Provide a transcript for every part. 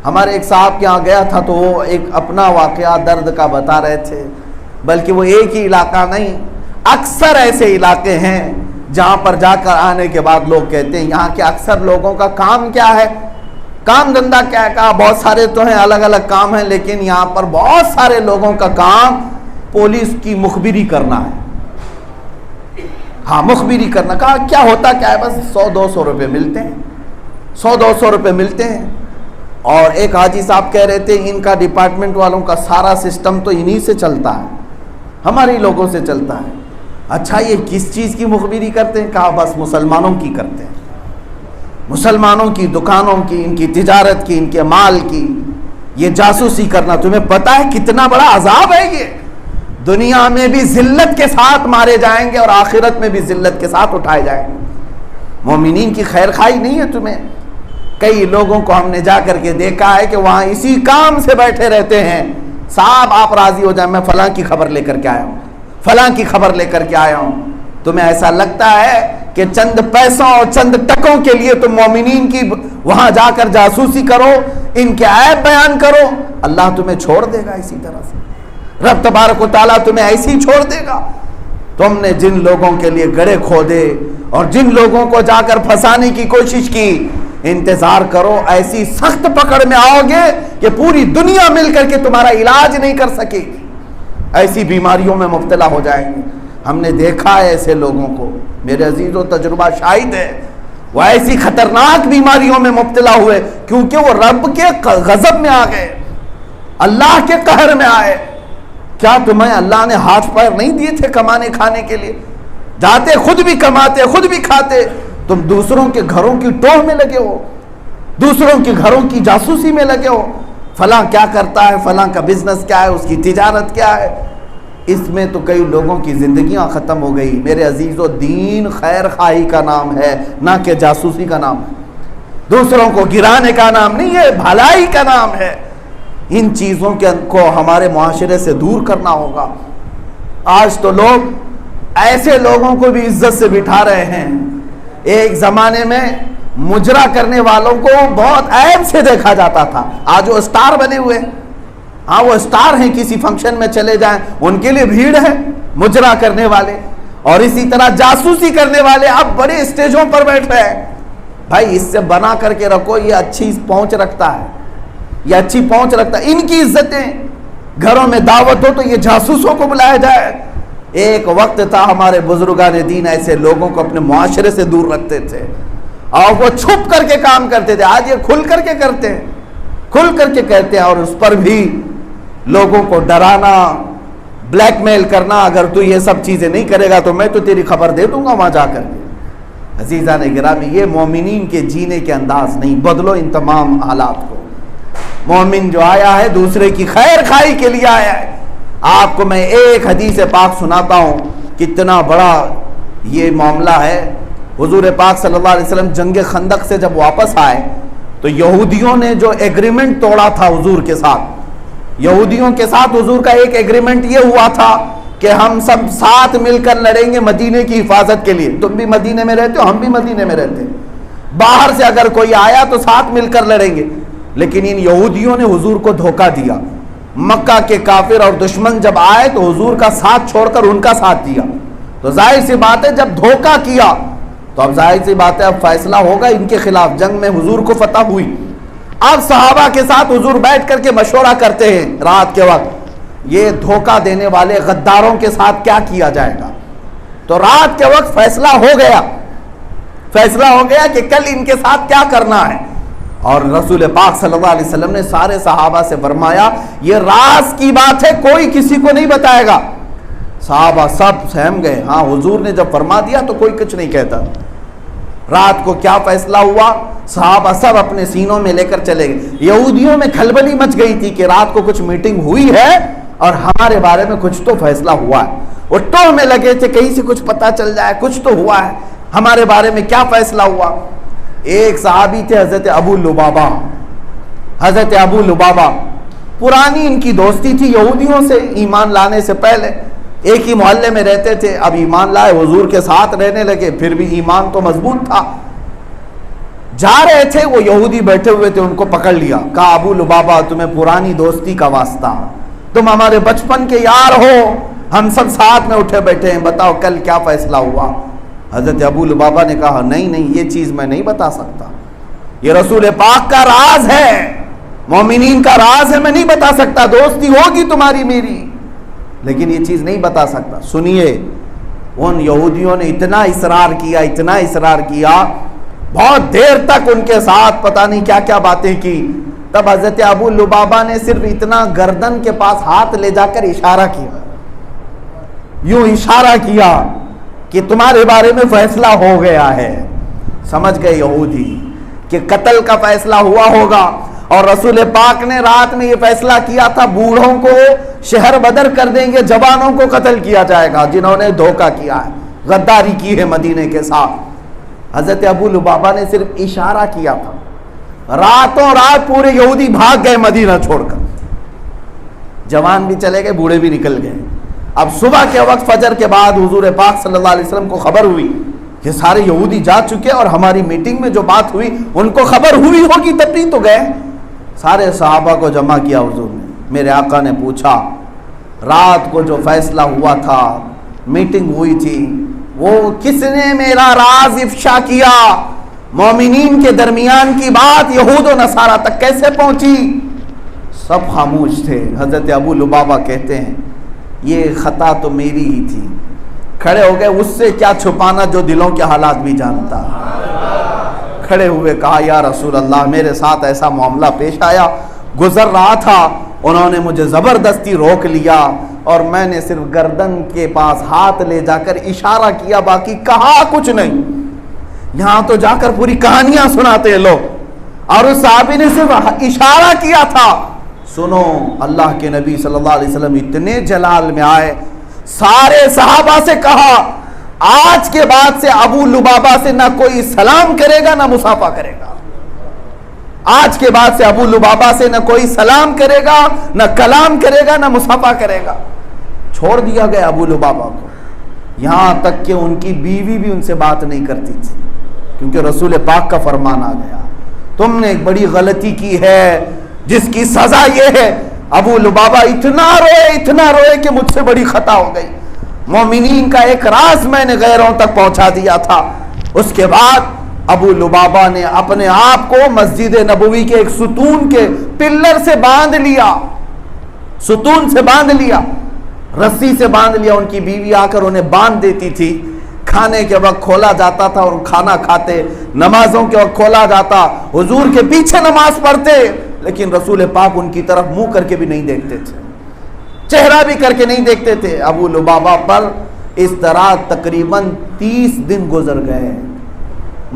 ہمارے ایک صاحب کے یہاں گیا تھا تو وہ ایک اپنا واقعہ درد کا بتا رہے تھے، بلکہ وہ ایک ہی علاقہ نہیں، اکثر ایسے علاقے ہیں جہاں پر جا کر آنے کے بعد لوگ کہتے ہیں یہاں کے اکثر لوگوں کا کام کیا ہے، کام دھندا کیا ہے، کہا بہت سارے تو ہیں، الگ الگ کام ہیں، لیکن یہاں پر بہت سارے لوگوں کا کام پولیس کی مخبری کرنا ہے۔ ہاں مخبری کرنا، کہا کیا ہوتا کیا ہے، بس 100-200 روپے ملتے ہیں، 100-200 روپے ملتے ہیں۔ اور ایک حاجی صاحب کہہ رہے تھے ان کا ڈپارٹمنٹ والوں کا سارا سسٹم تو انہی سے چلتا ہے، ہمارے لوگوں سے چلتا ہے۔ اچھا یہ کس چیز کی مخبری کرتے ہیں، کہا بس مسلمانوں کی کرتے ہیں، مسلمانوں کی دکانوں کی، ان کی تجارت کی، ان کے مال کی، یہ جاسوسی کرنا۔ تمہیں پتہ ہے کتنا بڑا عذاب ہے یہ، دنیا میں بھی ذلت کے ساتھ مارے جائیں گے اور آخرت میں بھی ذلت کے ساتھ اٹھائے جائیں گے۔ مومنین کی خیر خواہی نہیں ہے تمہیں۔ کئی لوگوں کو ہم نے جا کر کے دیکھا ہے کہ وہاں اسی کام سے بیٹھے رہتے ہیں، صاحب آپ راضی ہو جائیں، میں فلاں کی خبر لے کر کے آیا ہوں، فلاں کی خبر لے کر کے آیا ہوں۔ تمہیں ایسا لگتا ہے کہ چند پیسوں اور چند ٹکوں کے لیے تم مومنین کی وہاں جا کر جاسوسی کرو، ان کے عیب بیان کرو، اللہ تمہیں چھوڑ دے گا اسی طرح سے، رب تبارک و تعالیٰ تمہیں ایسے ہی چھوڑ دے گا۔ تم نے جن لوگوں کے لیے گڑھے کھودے اور جن لوگوں کو جا کر پھنسانے کی کوشش کی، انتظار کرو ایسی سخت پکڑ میں آؤ گے کہ پوری دنیا مل کر کے تمہارا علاج نہیں کر سکے گی، ایسی بیماریوں میں مبتلا ہو جائیں گے۔ ہم نے دیکھا ہے ایسے لوگوں کو، میرے عزیزوں تجربہ شاہد ہے، وہ ایسی خطرناک بیماریوں میں مبتلا ہوئے کیونکہ وہ رب کے غضب میں آ گئے، اللہ کے قہر میں آئے۔ کیا تمہیں اللہ نے ہاتھ پیر نہیں دیے تھے کمانے کھانے کے لیے؟ جاتے خود بھی کماتے خود بھی کھاتے، تم دوسروں کے گھروں کی ٹوہ میں لگے ہو، دوسروں کے گھروں کی جاسوسی میں لگے ہو، فلاں کیا کرتا ہے، فلاں کا بزنس کیا ہے، اس کی تجارت کیا ہے۔ اس میں تو کئی لوگوں کی زندگیاں ختم ہو گئی۔ میرے عزیزو دین خیر خواہی کا نام ہے، نہ کہ جاسوسی کا نام ہے، دوسروں کو گرانے کا نام نہیں ہے، بھلائی کا نام ہے۔ ان چیزوں کو ہمارے معاشرے سے دور کرنا ہوگا۔ آج تو لوگ ایسے لوگوں کو بھی عزت سے بٹھا رہے ہیں، ایک زمانے میں مجرا کرنے والوں کو بہت عیب سے دیکھا جاتا تھا، آج وہ اسٹار بنے ہوئے ہیں۔ ہاں وہ اسٹار ہیں، کسی فنکشن میں چلے جائیں ان کے لیے بھیڑ ہے، مجرا کرنے والے اور اسی طرح جاسوسی کرنے والے اب بڑے اسٹیجوں پر بیٹھ رہے ہیں۔ بھائی اس سے بنا کر کے رکھو، یہ اچھی پہنچ رکھتا ہے، یہ اچھی پہنچ رکھتا ہے۔ ان کی عزتیں، گھروں میں دعوت ہو تو یہ جاسوسوں کو بلایا جائے۔ ایک وقت تھا ہمارے بزرگان دین ایسے لوگوں کو اپنے معاشرے سے دور رکھتے تھے اور وہ چھپ کر کے کام کرتے تھے، آج یہ کھل کر کے کرتے ہیں، کھل کر کے کہتے ہیں، اور اس پر بھی لوگوں کو ڈرانا، بلیک میل کرنا، اگر تو یہ سب چیزیں نہیں کرے گا تو میں تو تیری خبر دے دوں گا وہاں جا کر کے۔ عزیزان گرامی، یہ مومنین کے جینے کے انداز نہیں، بدلو ان تمام حالات کو۔ مومن جو آیا ہے دوسرے کی خیر خواہی کے لیے آیا ہے۔ آپ کو میں ایک حدیث پاک سناتا ہوں، کتنا بڑا یہ معاملہ ہے۔ حضور پاک صلی اللہ علیہ وسلم جنگ خندق سے جب واپس آئے تو یہودیوں نے جو ایگریمنٹ توڑا تھا حضور کے ساتھ، یہودیوں کے ساتھ حضور کا ایک ایگریمنٹ یہ ہوا تھا کہ ہم سب ساتھ مل کر لڑیں گے مدینے کی حفاظت کے لیے، تم بھی مدینے میں رہتے ہو، ہم بھی مدینے میں رہتے ہیں، باہر سے اگر کوئی آیا تو ساتھ مل کر لڑیں گے۔ لیکن ان یہودیوں نے حضور کو دھوکہ دیا، مکہ کے کافر اور دشمن جب آئے تو حضور کا ساتھ چھوڑ کر ان کا ساتھ دیا۔ تو ظاہر سی بات ہے جب دھوکہ کیا تو اب ظاہر سی بات ہے اب فیصلہ ہوگا ان کے خلاف، جنگ میں حضور کو فتح ہوئی۔ اب صحابہ کے ساتھ حضور بیٹھ کر کے مشورہ کرتے ہیں رات کے وقت، یہ دھوکہ دینے والے غداروں کے ساتھ کیا کیا جائے گا۔ تو رات کے وقت فیصلہ ہو گیا کہ کل ان کے ساتھ کیا کرنا ہے۔ اور رسول پاک صلی اللہ علیہ وسلم نے سارے صحابہ سے فرمایا یہ راز کی بات ہے، کوئی کسی کو نہیں بتائے گا۔ صحابہ سب سہم گئے، ہاں حضور نے جب فرما دیا تو کوئی کچھ نہیں کہتا۔ رات کو کیا فیصلہ ہوا، صحابہ سب اپنے سینوں میں لے کر چلے گئے۔ یہودیوں میں کھلبلی مچ گئی تھی کہ رات کو کچھ میٹنگ ہوئی ہے اور ہمارے بارے میں کچھ تو فیصلہ ہوا ہے، وہ ٹوہ میں لگے تھے کہیں سے کچھ پتہ چل جائے، کچھ تو ہوا ہے، ہمارے بارے میں کیا فیصلہ ہوا۔ ایک صحابی تھے حضرت ابو لبابہ، حضرت ابو لبابہ، پرانی ان کی دوستی تھی یہودیوں سے، ایمان لانے سے پہلے ایک ہی محلے میں رہتے تھے، اب ایمان لائے، حضور کے ساتھ رہنے لگے، پھر بھی ایمان تو مضبوط تھا۔ جا رہے تھے، وہ یہودی بیٹھے ہوئے تھے، ان کو پکڑ لیا، کہا ابو لبابہ تمہیں پرانی دوستی کا واسطہ، تم ہمارے بچپن کے یار ہو، ہم سب ساتھ میں اٹھے بیٹھے ہیں، بتاؤ کل کیا فیصلہ ہوا؟ حضرت ابو لبابہ نے کہا نہیں یہ چیز میں نہیں بتا سکتا، یہ رسول پاک کا راز ہے، مومنین کا راز ہے، میں نہیں بتا سکتا، دوستی ہوگی تمہاری میری لیکن یہ چیز نہیں بتا سکتا۔ سنیے، ان یہودیوں نے اتنا اصرار کیا، بہت دیر تک ان کے ساتھ پتہ نہیں کیا کیا باتیں کی، تب حضرت ابو لبابہ نے صرف اتنا گردن کے پاس ہاتھ لے جا کر اشارہ کیا، یوں اشارہ کیا کہ تمہارے بارے میں فیصلہ ہو گیا ہے۔ سمجھ گئے یہودی کہ قتل کا فیصلہ ہوا ہوگا، اور رسول پاک نے رات میں یہ فیصلہ کیا تھا بوڑھوں کو شہر بدر کر دیں گے، جوانوں کو قتل کیا جائے گا جنہوں نے دھوکہ کیا ہے، غداری کی ہے مدینے کے ساتھ۔ حضرت ابو لبابہ نے صرف اشارہ کیا تھا، راتوں رات پورے یہودی بھاگ گئے مدینہ چھوڑ کر، جوان بھی چلے گئے، بوڑھے بھی نکل گئے۔ اب صبح کے وقت فجر کے بعد حضور پاک صلی اللہ علیہ وسلم کو خبر ہوئی کہ سارے یہودی جا چکے، اور ہماری میٹنگ میں جو بات ہوئی ان کو خبر ہوئی ہوگی تب بھی تو گئے۔ سارے صحابہ کو جمع کیا حضور نے، میرے آقا نے پوچھا رات کو جو فیصلہ ہوا تھا، میٹنگ ہوئی تھی، وہ کس نے میرا راز افشا کیا؟ مومنین کے درمیان کی بات یہود و نصارہ تک کیسے پہنچی؟ سب خاموش تھے۔ حضرت ابو لبابہ کہتے ہیں یہ خطا تو میری ہی تھی، کھڑے ہو گئے، اس سے کیا چھپانا جو دلوں کے حالات بھی جانتا۔ کھڑے ہوئے کہا یا رسول اللہ میرے ساتھ ایسا معاملہ پیش آیا، گزر رہا تھا، انہوں نے مجھے زبردستی روک لیا، اور میں نے صرف گردن کے پاس ہاتھ لے جا کر اشارہ کیا، باقی کہا کچھ نہیں۔ یہاں تو جا کر پوری کہانیاں سناتے ہیں لوگ، اور اس صحابی نے صرف اشارہ کیا تھا۔ سنو، اللہ کے نبی صلی اللہ علیہ وسلم اتنے جلال میں آئے، سارے صحابہ سے کہا آج کے بعد سے ابو لبابہ سے نہ کوئی سلام کرے گا نہ مصافحہ کرے گا، آج کے بعد سے ابو لبابہ سے نہ کوئی سلام کرے گا، نہ کلام کرے گا، نہ مصافحہ کرے گا۔ چھوڑ دیا گیا ابو لبابہ کو، یہاں تک کہ ان کی بیوی بھی ان سے بات نہیں کرتی تھی، کیونکہ رسول پاک کا فرمان آ گیا تم نے ایک بڑی غلطی کی ہے جس کی سزا یہ ہے۔ ابو لبابہ اتنا روئے کہ مجھ سے بڑی خطا ہو گئی، مومنین کا ایک راز میں نے غیروں تک پہنچا دیا تھا۔ اس کے بعد ابو لبابہ نے اپنے آپ کو مسجد نبوی کے ایک ستون کے پلر سے باندھ لیا، ستون سے باندھ لیا، رسی سے باندھ لیا۔ ان کی بیوی آ کر انہیں باندھ دیتی تھی، کھانے کے وقت کھولا جاتا تھا اور کھانا کھاتے، نمازوں کے وقت کھولا جاتا، حضور کے پیچھے نماز پڑھتے، لیکن رسول پاک ان کی طرف منہ کر کے بھی نہیں دیکھتے تھے، چہرہ بھی کر کے نہیں دیکھتے تھے۔ ابو لبابہ پر اس طرح تقریباً 30 دن گزر گئے،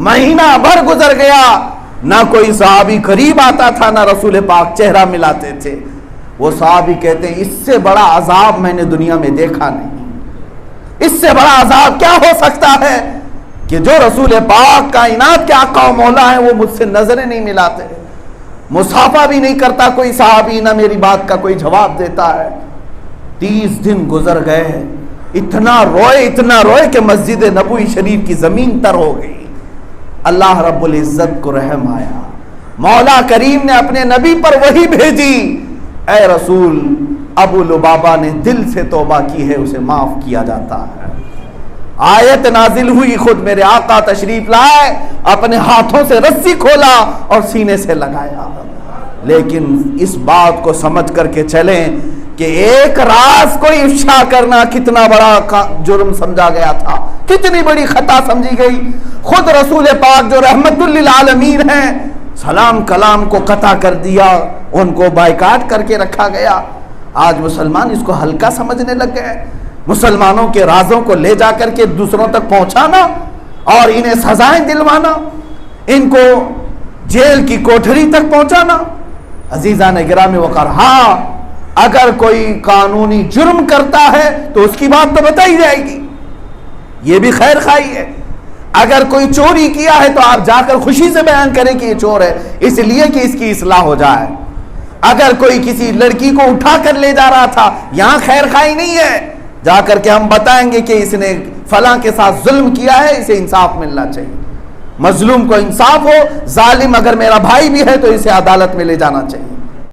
مہینہ بھر گزر گیا، نہ کوئی صحابی قریب آتا تھا، نہ رسول پاک چہرہ ملاتے تھے۔ وہ صحابی کہتے ہیں اس سے بڑا عذاب میں نے دنیا میں دیکھا نہیں، اس سے بڑا عذاب کیا ہو سکتا ہے کہ جو رسول پاک کائنات کے آقا و مولا ہیں وہ مجھ سے نظریں نہیں ملاتے، مصافحہ بھی نہیں کرتا کوئی صحابی، نہ میری بات کا کوئی جواب دیتا ہے۔ 30 دن گزر گئے، اتنا روئے کہ مسجد نبوی شریف کی زمین تر ہو گئی۔ اللہ رب العزت کو رحم آیا، مولا کریم نے اپنے نبی پر وحی بھیجی، اے رسول ابو لبابہ نے دل سے توبہ کی ہے، اسے معاف کیا جاتا ہے۔ آیت نازل ہوئی، خود میرے آقا تشریف لائے، اپنے ہاتھوں سے رسی کھولا اور سینے سے لگایا۔ لیکن اس بات کو سمجھ کر کے چلیں کہ ایک راز کو افشا کرنا کتنا بڑا جرم سمجھا گیا تھا، کتنی بڑی خطا سمجھی گئی۔ خود رسول پاک جو رحمت للعالمین ہیں، سلام کلام کو قطع کر دیا، ان کو بائیکاٹ کر کے رکھا گیا۔ آج مسلمان اس کو ہلکا سمجھنے لگ گئے، مسلمانوں کے رازوں کو لے جا کر کے دوسروں تک پہنچانا اور انہیں سزائیں دلوانا، ان کو جیل کی کوٹھری تک پہنچانا۔ عزیزان گرامی وقار، ہاں اگر کوئی قانونی جرم کرتا ہے تو اس کی بات تو بتائی جائے گی، یہ بھی خیر خواہی ہے۔ اگر کوئی چوری کیا ہے تو آپ جا کر خوشی سے بیان کریں کہ یہ چور ہے، اس لیے کہ اس کی اصلاح ہو جائے۔ اگر کوئی کسی لڑکی کو اٹھا کر لے جا رہا تھا، یہاں خیر خواہی نہیں ہے، جا کر کے ہم بتائیں گے کہ اس نے فلاں کے ساتھ ظلم کیا ہے، اسے انصاف ملنا چاہیے۔ مظلوم کو انصاف ہو، ظالم اگر میرا بھائی بھی ہے تو اسے عدالت میں لے جانا چاہیے۔